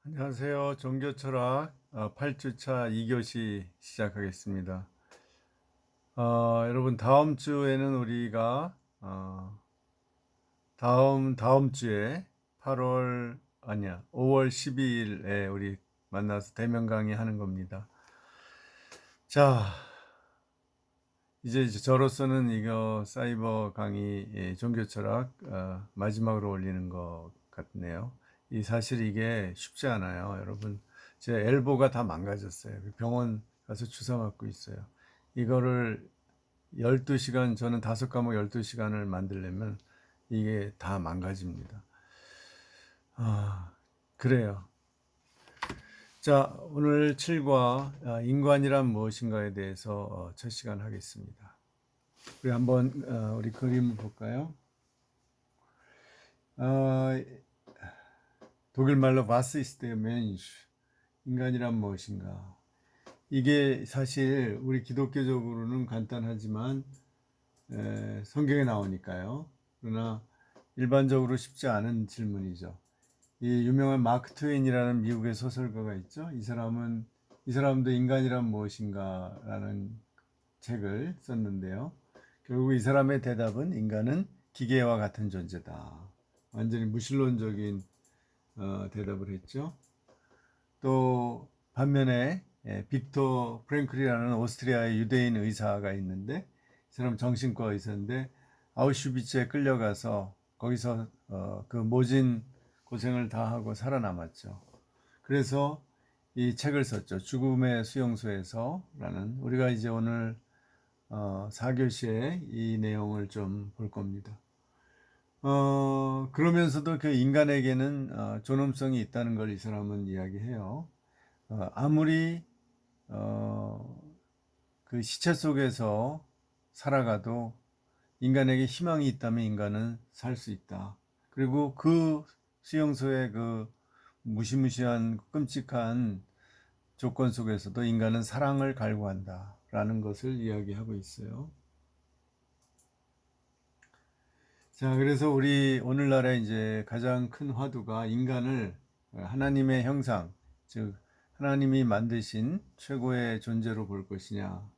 안녕하세요. 종교철학 8주차 2교시 시작하겠습니다. 여러분 다음 주에는 우리가 다음 주에 8월 아니야 5월 12일에 우리 만나서 대면 강의하는 겁니다. 자, 이제 저로서는 이거 사이버 강의 종교철학 마지막으로 올리는 것 같네요. 사실 이게 쉽지 않아요. 여러분, 제 엘보가 다 망가졌어요. 병원 가서 주사 맞고 있어요. 이거를 12시간, 저는 5과목 12시간을 만들려면 이게 다 망가집니다. 그래요. 자, 오늘 7과 인간이란 무엇인가에 대해서 첫 시간 하겠습니다. 우리 한번 우리 그림 볼까요? 어, 독일 말로 Was ist der Mensch? 인간이란 무엇인가? 이게 사실 우리 기독교적으로는 간단하지만 성경에 나오니까요. 그러나 일반적으로 쉽지 않은 질문이죠. 이 유명한 마크 트웨인이라는 미국의 소설가가 있죠. 이 사람도 인간이란 무엇인가라는 책을 썼는데요. 결국 이 사람의 대답은 인간은 기계와 같은 존재다. 완전히 무신론적인 대답을 했죠. 또 반면에 빅터 프랭클이라는 오스트리아의 유대인 의사가 있는데 이 사람 정신과 의사인데 아우슈비츠에 끌려가서 거기서 그 모진 고생을 다 하고 살아남았죠. 그래서 이 책을 썼죠. 죽음의 수용소에서라는. 우리가 이제 오늘 4교시에 이 내용을 좀 볼 겁니다. 그러면서도 그 인간에게는 존엄성이 있다는 걸 이 사람은 이야기해요. 아무리 그 시체 속에서 살아가도 인간에게 희망이 있다면 인간은 살 수 있다. 그리고 그 수용소의 그 무시무시한 끔찍한 조건 속에서도 인간은 사랑을 갈구한다. 라는 것을 이야기하고 있어요. 자, 그래서 우리 오늘날의 이제 가장 큰 화두가 인간을 하나님의 형상, 즉, 하나님이 만드신 최고의 존재로 볼 것이냐,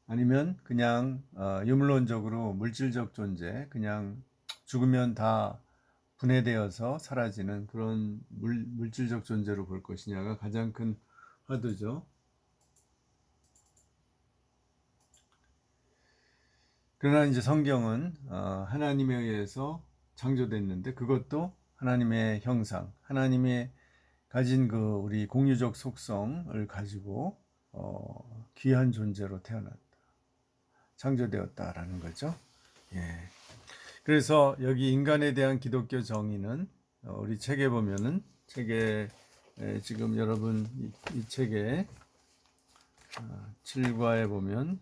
아니면 그냥 유물론적으로 물질적 존재, 그냥 죽으면 다 분해되어서 사라지는 그런 물질적 존재로 볼 것이냐가 가장 큰 화두죠. 그러나 이제 성경은 하나님에 의해서 창조됐는데 그것도 하나님의 형상, 하나님의 가진 그 우리 공유적 속성을 가지고 귀한 존재로 태어났다, 창조되었다라는 거죠. 예. 그래서 여기 인간에 대한 기독교 정의는 우리 책에 보면은 책에 지금 여러분 이 책에 7과에 보면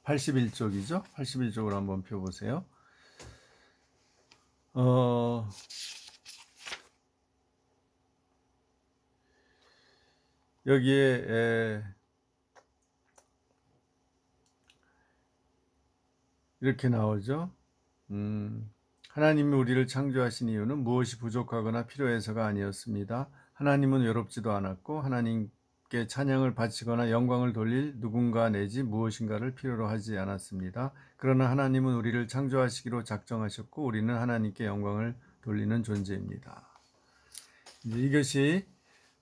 81쪽이죠. 81쪽으로 한번 펴보세요. 여기에 이렇게 나오죠. 하나님이 우리를 창조하신 이유는 무엇이 부족하거나 필요해서가 아니었습니다. 하나님은 외롭지도 않았고 하나님께 찬양을 바치거나 영광을 돌릴 누군가 내지 무엇인가를 필요로 하지 않았습니다. 그러나 하나님은 우리를 창조하시기로 작정하셨고 우리는 하나님께 영광을 돌리는 존재입니다. 이것이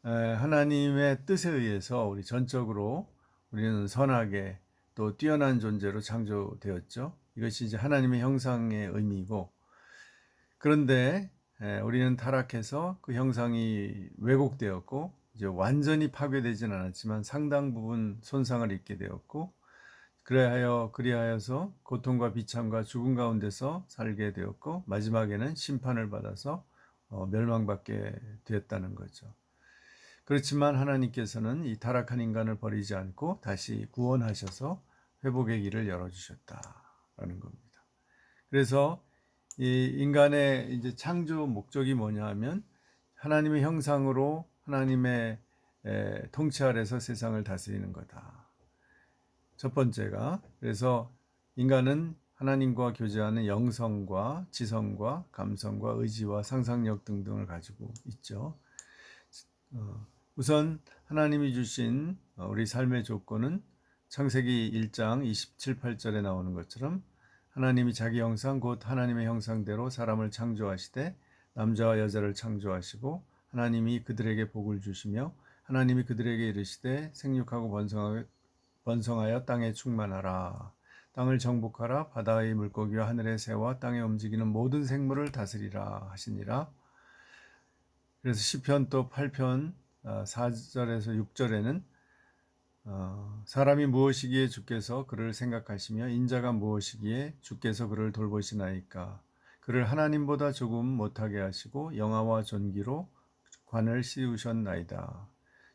하나님의 뜻에 의해서 우리 전적으로 우리는 선하게 또 뛰어난 존재로 창조되었죠. 이것이 이제 하나님의 형상의 의미이고, 그런데 우리는 타락해서 그 형상이 왜곡되었고 이제 완전히 파괴되지는 않았지만 상당 부분 손상을 입게 되었고, 그리하여서 고통과 비참과 죽음 가운데서 살게 되었고 마지막에는 심판을 받아서 멸망받게 되었다는 거죠. 그렇지만 하나님께서는 이 타락한 인간을 버리지 않고 다시 구원하셔서 회복의 길을 열어주셨다라는 겁니다. 그래서 이 인간의 이제 창조 목적이 뭐냐 하면 하나님의 형상으로 하나님의 통치 아래서 세상을 다스리는 거다. 첫 번째가, 그래서 인간은 하나님과 교제하는 영성과 지성과 감성과 의지와 상상력 등등을 가지고 있죠. 우선 하나님이 주신 우리 삶의 조건은 창세기 1장 27, 8절에 나오는 것처럼 하나님이 자기 형상 곧 하나님의 형상대로 사람을 창조하시되 남자와 여자를 창조하시고 하나님이 그들에게 복을 주시며 하나님이 그들에게 이르시되 생육하고 번성하여 땅에 충만하라. 땅을 정복하라. 바다의 물고기와 하늘의 새와 땅에 움직이는 모든 생물을 다스리라 하시니라. 그래서 시편 또 8편 4절에서 6절에는 사람이 무엇이기에 주께서 그를 생각하시며 인자가 무엇이기에 주께서 그를 돌보시나이까. 그를 하나님보다 조금 못하게 하시고 영화와 존귀로 관을 씌우셨나이다.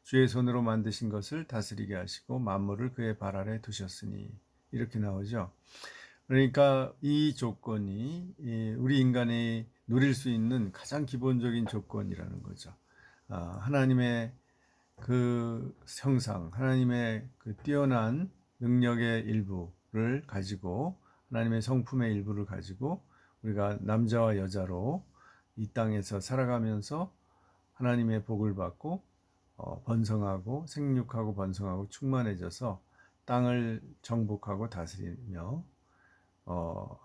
주의 손으로 만드신 것을 다스리게 하시고 만물을 그의 발 아래 두셨으니. 이렇게 나오죠. 그러니까 이 조건이 우리 인간이 누릴 수 있는 가장 기본적인 조건이라는 거죠. 하나님의 그 형상, 하나님의 그 뛰어난 능력의 일부를 가지고, 하나님의 성품의 일부를 가지고 우리가 남자와 여자로 이 땅에서 살아가면서 하나님의 복을 받고 번성하고 생육하고 번성하고 충만해져서 땅을 정복하고 다스리며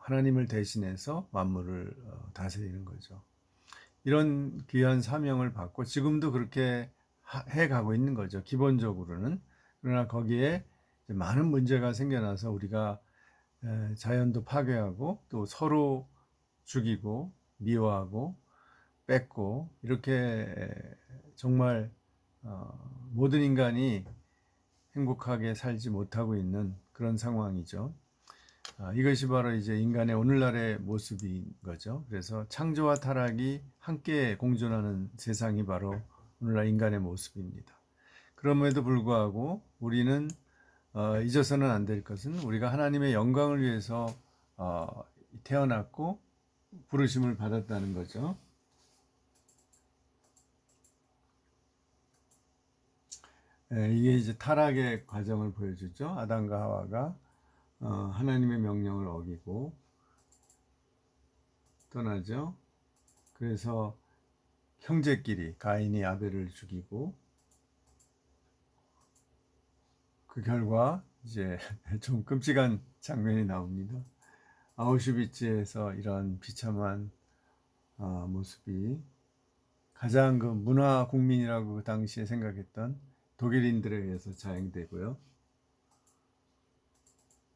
하나님을 대신해서 만물을 다스리는 거죠. 이런 귀한 사명을 받고 지금도 그렇게 해가고 있는 거죠. 기본적으로는. 그러나 거기에 많은 문제가 생겨나서 우리가 자연도 파괴하고 또 서로 죽이고 미워하고 뺏고 이렇게 정말 모든 인간이 행복하게 살지 못하고 있는 그런 상황이죠. 이것이 바로 이제 인간의 오늘날의 모습인 거죠. 그래서 창조와 타락이 함께 공존하는 세상이 바로 오늘날 인간의 모습입니다. 그럼에도 불구하고 우리는 잊어서는 안 될 것은 우리가 하나님의 영광을 위해서 태어났고 부르심을 받았다는 거죠. 이게 이제 타락의 과정을 보여주죠. 아담과 하와가 하나님의 명령을 어기고 떠나죠. 그래서 형제끼리 가인이 아벨을 죽이고 그 결과 이제 좀 끔찍한 장면이 나옵니다. 아우슈비츠에서 이런 비참한 모습이 가장 그 문화 국민이라고 그 당시에 생각했던 독일인들에 의해서 자행되고요.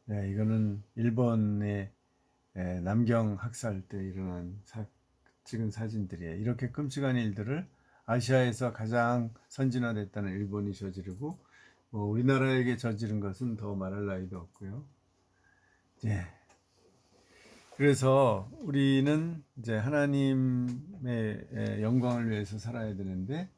네, 이거는 일본의 남경 학살 때 일어난 찍은 사진들이에요. 이렇게 끔찍한 일들을 아시아에서 가장 선진화됐다는 일본이 저지르고 우리나라에게 저지른 것은 더 말할 나위도 없고요. 예. 그래서 우리는 이제 하나님의 영광을 위해서 살아야 되는데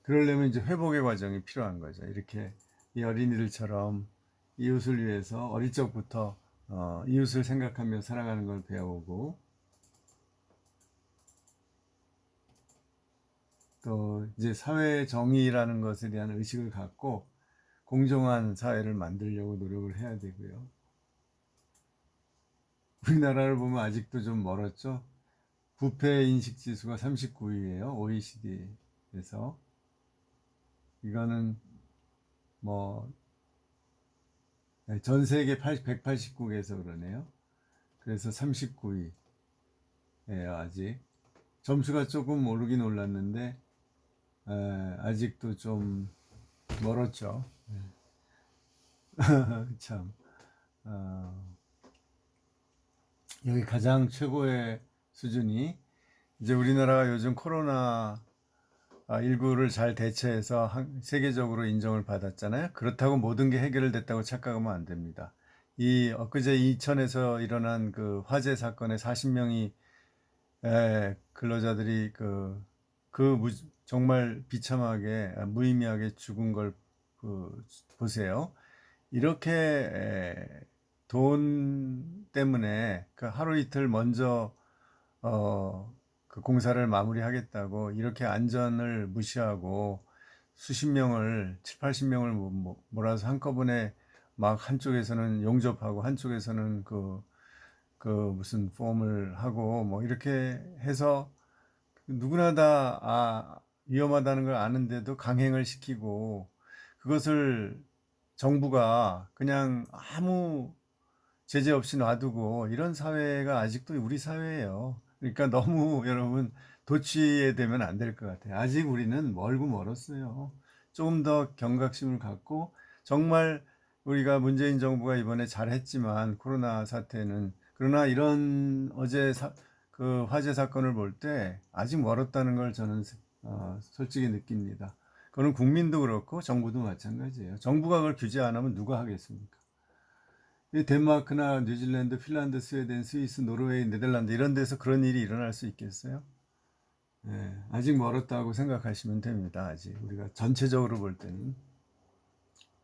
그러려면 이제 회복의 과정이 필요한 거죠. 이렇게 이 어린이들처럼 이웃을 위해서 어릴 적부터 이웃을 생각하며 살아가는 걸 배우고 또 이제 사회 정의라는 것에 대한 의식을 갖고 공정한 사회를 만들려고 노력을 해야 되고요. 우리나라를 보면 아직도 좀 멀었죠. 부패 인식 지수가 39위예요. OECD에서. 이거는 뭐 전 세계 180국에서 그러네요. 그래서 39위예요. 아직 점수가 조금 오르긴 올랐는데 아직도 좀 멀었죠. 참 여기 가장 최고의 수준이 이제 우리나라가 요즘 코로나 19를 잘 대처해서 세계적으로 인정을 받았잖아요. 그렇다고 모든 게 해결됐다고 착각하면 안 됩니다. 엊그제 이천에서 일어난 그 화재 사건에 40명이 근로자들이 정말 비참하게 무의미하게 죽은 걸 보세요. 이렇게 돈 때문에 그 하루 이틀 먼저 그 공사를 마무리하겠다고 이렇게 안전을 무시하고 수십 명을 7, 80명을 몰아서 한꺼번에 막 한쪽에서는 용접하고 한쪽에서는 그 무슨 폼을 하고 뭐 이렇게 해서 누구나 다 위험하다는 걸 아는데도 강행을 시키고 그것을 정부가 그냥 아무 제재 없이 놔두고 이런 사회가 아직도 우리 사회예요. 그러니까 너무 여러분 도취에 되면 안 될 것 같아요. 아직 우리는 멀고 멀었어요. 조금 더 경각심을 갖고 정말 우리가 문재인 정부가 이번에 잘했지만 코로나 사태는 그러나 이런 어제 그 화재 사건을 볼 때 아직 멀었다는 걸 저는 솔직히 느낍니다. 그거는 국민도 그렇고 정부도 마찬가지예요. 정부가 그걸 규제 안 하면 누가 하겠습니까? 덴마크나 뉴질랜드, 핀란드, 스웨덴, 스위스, 노르웨이, 네덜란드 이런 데서 그런 일이 일어날 수 있겠어요? 예, 아직 멀었다고 생각하시면 됩니다. 아직 우리가 전체적으로 볼 때는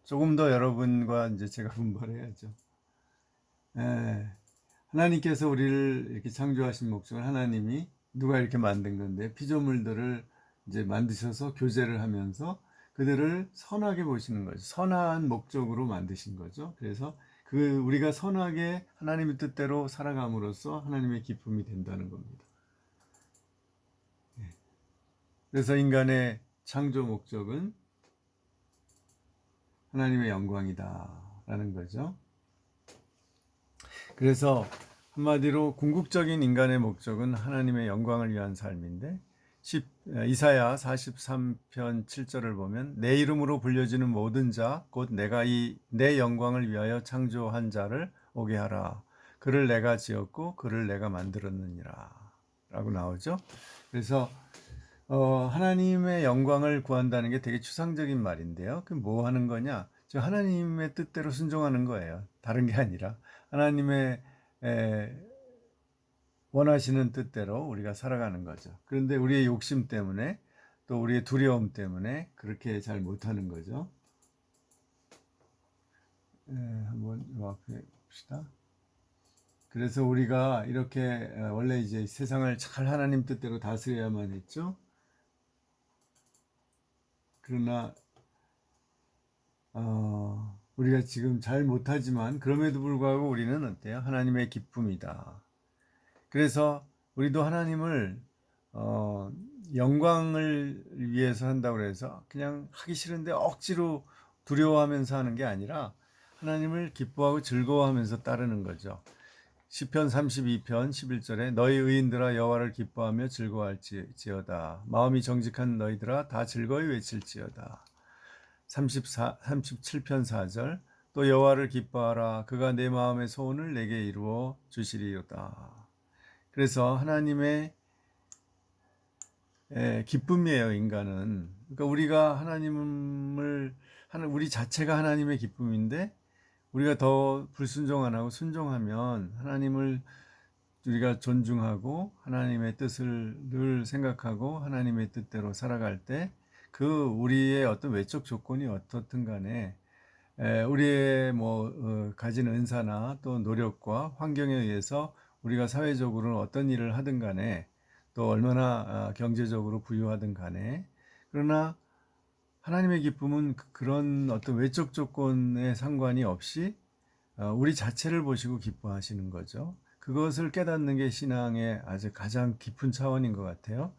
조금 더 여러분과 이제 제가 분발해야죠. 예, 하나님께서 우리를 이렇게 창조하신 목적을 하나님이 누가 이렇게 만든 건데 피조물들을 이제 만드셔서 교제를 하면서 그들을 선하게 보시는 거죠. 선한 목적으로 만드신 거죠. 그래서 우리가 선하게 하나님의 뜻대로 살아감으로써 하나님의 기쁨이 된다는 겁니다. 그래서 인간의 창조 목적은 하나님의 영광이다라는 거죠. 그래서 한마디로 궁극적인 인간의 목적은 하나님의 영광을 위한 삶인데 이사야 43편 7절을 보면 내 이름으로 불려지는 모든 자 곧 내가 내 영광을 위하여 창조한 자를 오게 하라. 그를 내가 지었고 그를 내가 만들었느니라 라고 나오죠. 그래서 하나님의 영광을 구한다는 게 되게 추상적인 말인데요. 그 뭐 하는 거냐? 저 하나님의 뜻대로 순종하는 거예요. 다른 게 아니라 하나님의 원하시는 뜻대로 우리가 살아가는 거죠. 그런데 우리의 욕심 때문에 또 우리의 두려움 때문에 그렇게 잘 못하는 거죠. 한번 요 앞에 봅시다. 그래서 우리가 이렇게 원래 이제 세상을 잘 하나님 뜻대로 다스려야만 했죠. 그러나 우리가 지금 잘 못하지만 그럼에도 불구하고 우리는 어때요? 하나님의 기쁨이다. 그래서 우리도 하나님을 영광을 위해서 한다고 해서 그냥 하기 싫은데 억지로 두려워하면서 하는 게 아니라 하나님을 기뻐하고 즐거워하면서 따르는 거죠. 시편 32편 11절에 너희 의인들아 여호와를 기뻐하며 즐거워할지어다. 마음이 정직한 너희들아 다 즐거이 외칠지어다. 37편 4절 또 여호와를 기뻐하라 그가 내 마음의 소원을 내게 이루어 주시리로다. 그래서 하나님의 기쁨이에요, 인간은. 그러니까 우리가 우리 자체가 하나님의 기쁨인데 우리가 더 불순종 안 하고 순종하면 하나님을 우리가 존중하고 하나님의 뜻을 늘 생각하고 하나님의 뜻대로 살아갈 때 우리의 어떤 외적 조건이 어떻든 간에 우리의 가진 은사나 또 노력과 환경에 의해서 우리가 사회적으로 어떤 일을 하든 간에 또 얼마나 경제적으로 부유하든 간에 그러나 하나님의 기쁨은 그런 어떤 외적 조건에 상관이 없이 우리 자체를 보시고 기뻐하시는 거죠. 그것을 깨닫는 게 신앙의 아주 가장 깊은 차원인 것 같아요.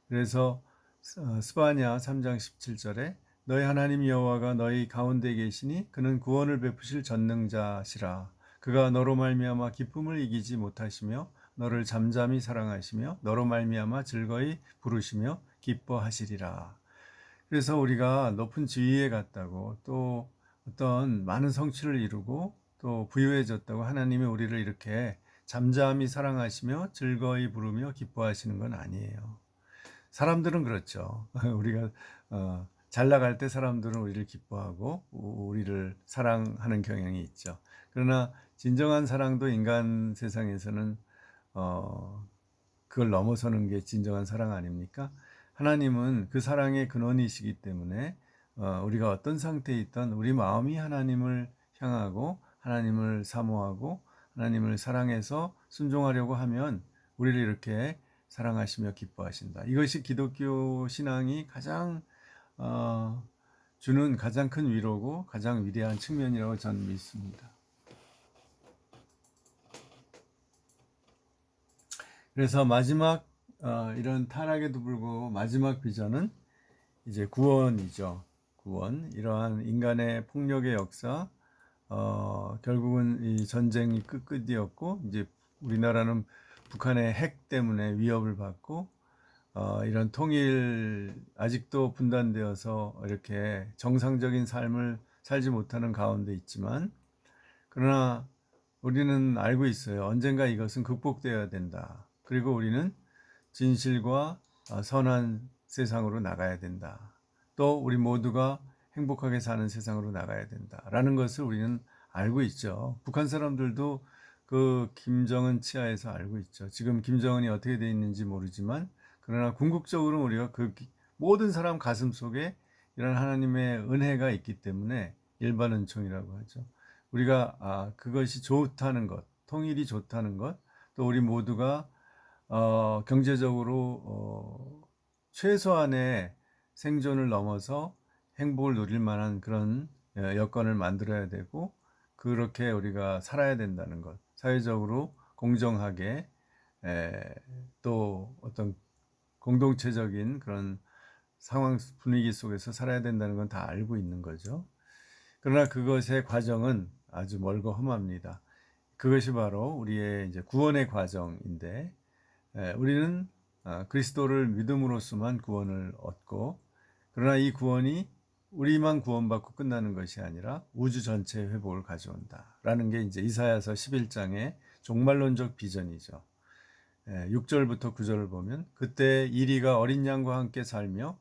그래서 스바냐 3장 17절에 너희 하나님 여호와가 너희 가운데 계시니 그는 구원을 베푸실 전능자시라. 그가 너로 말미암아 기쁨을 이기지 못하시며 너를 잠잠히 사랑하시며 너로 말미암아 즐거이 부르시며 기뻐하시리라. 그래서 우리가 높은 지위에 갔다고 또 어떤 많은 성취를 이루고 또 부유해졌다고 하나님이 우리를 이렇게 잠잠히 사랑하시며 즐거이 부르며 기뻐하시는 건 아니에요. 사람들은 그렇죠. 우리가 잘 나갈 때 사람들은 우리를 기뻐하고 우리를 사랑하는 경향이 있죠. 그러나 진정한 사랑도 인간 세상에서는 그걸 넘어서는 게 진정한 사랑 아닙니까? 하나님은 그 사랑의 근원이시기 때문에 우리가 어떤 상태에 있던 우리 마음이 하나님을 향하고 하나님을 사모하고 하나님을 사랑해서 순종하려고 하면 우리를 이렇게 사랑하시며 기뻐하신다. 이것이 기독교 신앙이 가장 주는 가장 큰 위로고 가장 위대한 측면이라고 저는 믿습니다. 그래서 마지막 이런 타락에도 불구하고 마지막 비전은 이제 구원이죠. 구원. 이러한 인간의 폭력의 역사, 결국은 이 전쟁이 끝이었고, 이제 우리나라는 북한의 핵 때문에 위협을 받고, 이런 통일, 아직도 분단되어서 이렇게 정상적인 삶을 살지 못하는 가운데 있지만, 그러나 우리는 알고 있어요. 언젠가 이것은 극복되어야 된다. 그리고 우리는 진실과 선한 세상으로 나가야 된다. 또 우리 모두가 행복하게 사는 세상으로 나가야 된다라는 것을 우리는 알고 있죠. 북한 사람들도 그 김정은 치하에서 알고 있죠. 지금 김정은이 어떻게 되어 있는지 모르지만 그러나 궁극적으로 우리가 그 모든 사람 가슴 속에 이런 하나님의 은혜가 있기 때문에 일반 은총이라고 하죠. 우리가 그것이 좋다는 것, 통일이 좋다는 것, 또 우리 모두가 경제적으로 최소한의 생존을 넘어서 행복을 누릴 만한 그런 여건을 만들어야 되고 그렇게 우리가 살아야 된다는 것, 사회적으로 공정하게 또 어떤 공동체적인 그런 상황 분위기 속에서 살아야 된다는 건 다 알고 있는 거죠. 그러나 그것의 과정은 아주 멀고 험합니다. 그것이 바로 우리의 이제 구원의 과정인데 우리는 그리스도를 믿음으로써만 구원을 얻고 그러나 이 구원이 우리만 구원받고 끝나는 것이 아니라 우주 전체의 회복을 가져온다라는 게 이제 이사야서 11장의 종말론적 비전이죠. 6절부터 9절을 보면 그때 이리가 어린 양과 함께 살며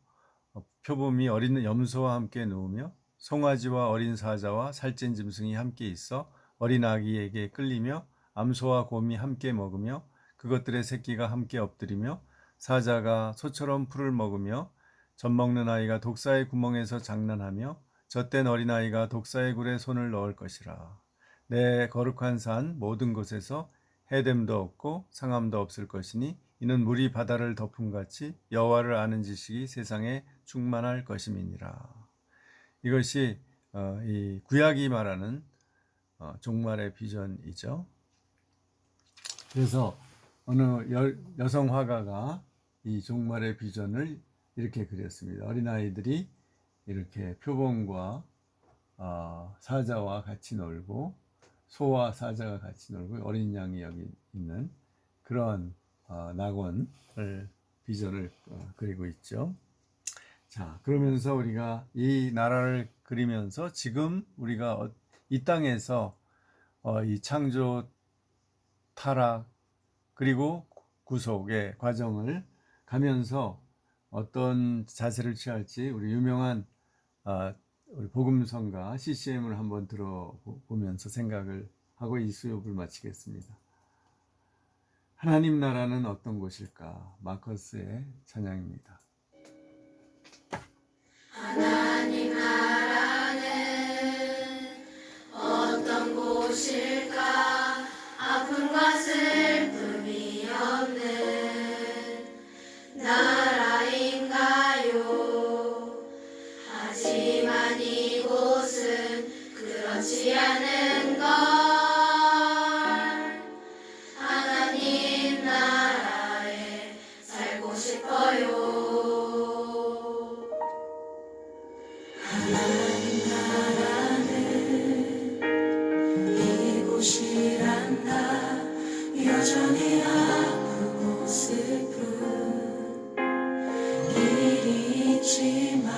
표범이 어린 염소와 함께 누우며 송아지와 어린 사자와 살찐 짐승이 함께 있어 어린 아기에게 끌리며 암소와 곰이 함께 먹으며 그것들의 새끼가 함께 엎드리며 사자가 소처럼 풀을 먹으며 젖 먹는 아이가 독사의 구멍에서 장난하며 젖된 어린아이가 독사의 굴에 손을 넣을 것이라. 내 거룩한 산 모든 곳에서 해됨도 없고 상함도 없을 것이니 이는 물이 바다를 덮음같이 여호와를 아는 지식이 세상에 충만할 것임이니라. 이것이 이 구약이 말하는 종말의 비전이죠. 그래서 어느 여성 화가가 이 종말의 비전을 이렇게 그렸습니다. 어린아이들이 이렇게 표범과 사자와 같이 놀고 소와 사자가 같이 놀고 어린 양이 여기 있는 그런 낙원을 비전을 그리고 있죠. 자, 그러면서 우리가 이 나라를 그리면서 지금 우리가 이 땅에서 이 창조, 타락, 그리고 구속의 과정을 가면서 어떤 자세를 취할지 우리 유명한 우리 복음성가 CCM을 한번 들어보면서 생각을 하고 이 수업을 마치겠습니다. 하나님 나라는 어떤 곳일까? 마커스의 찬양입니다. 하나님 나라는 어떤 곳일까? 아픔과 슬픔이 없는 나라인가요? 하지만 이곳은 그렇지 않은 걸. 하나님 나라에 살고 싶어요. 하나님 나라는 이곳이란다. 여전히 아프고 슬픈 일이 있지만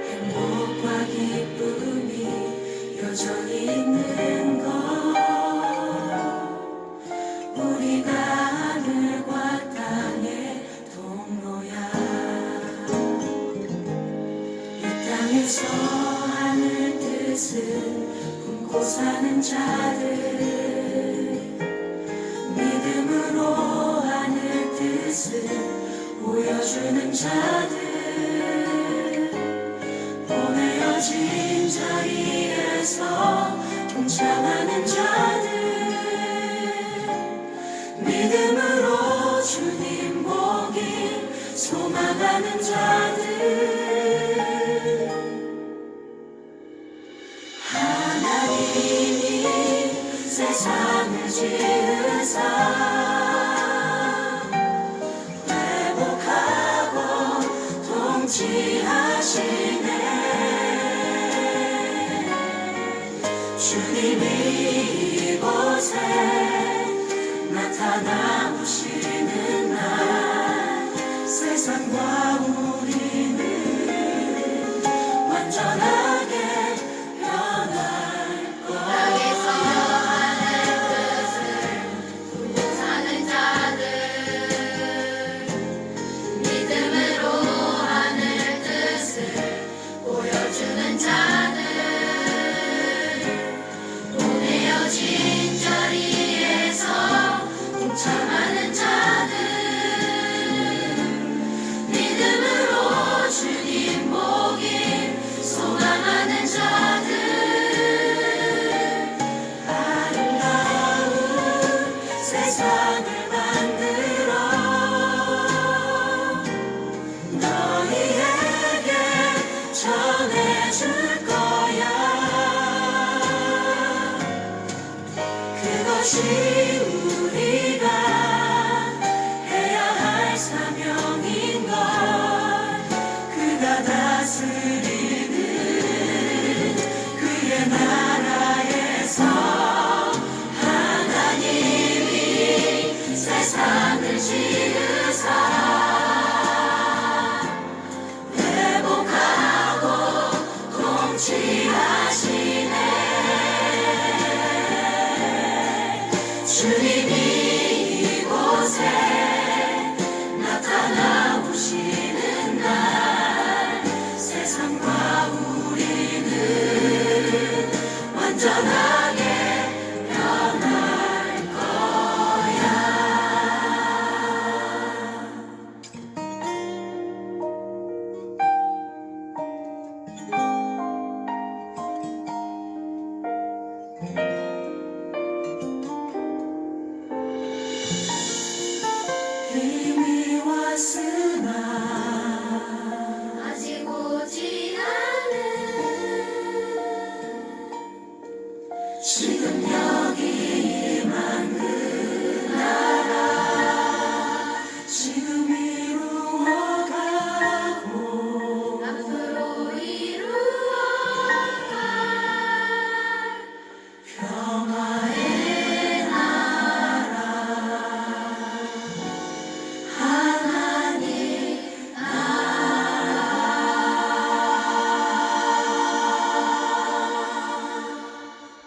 행복과 기쁨이 여전히 있는 것. 우리가 하늘과 땅의 통로야. 이 땅에서 하늘 뜻을 품고 사는 자들, 믿음으로 하늘 뜻을 보여주는 자들, 보내어진 자리에서 동참하는 자들, 믿음으로 주님 보길 소망하는 자들, 통치하시네. 주님이 이곳에 나타나시는 날 세상과 우리는 완전하게 변할 거야. 땅에서 하늘 뜻을 사는 자들, 믿음으로 하늘 뜻을 보여주는 자들, 또 내어진 자리에서 동참하는 자들, 믿음으로 주님 보길 소망하는 자들, 아름다운 세상을 만들어 너희에게 전해줄 거야. 그것이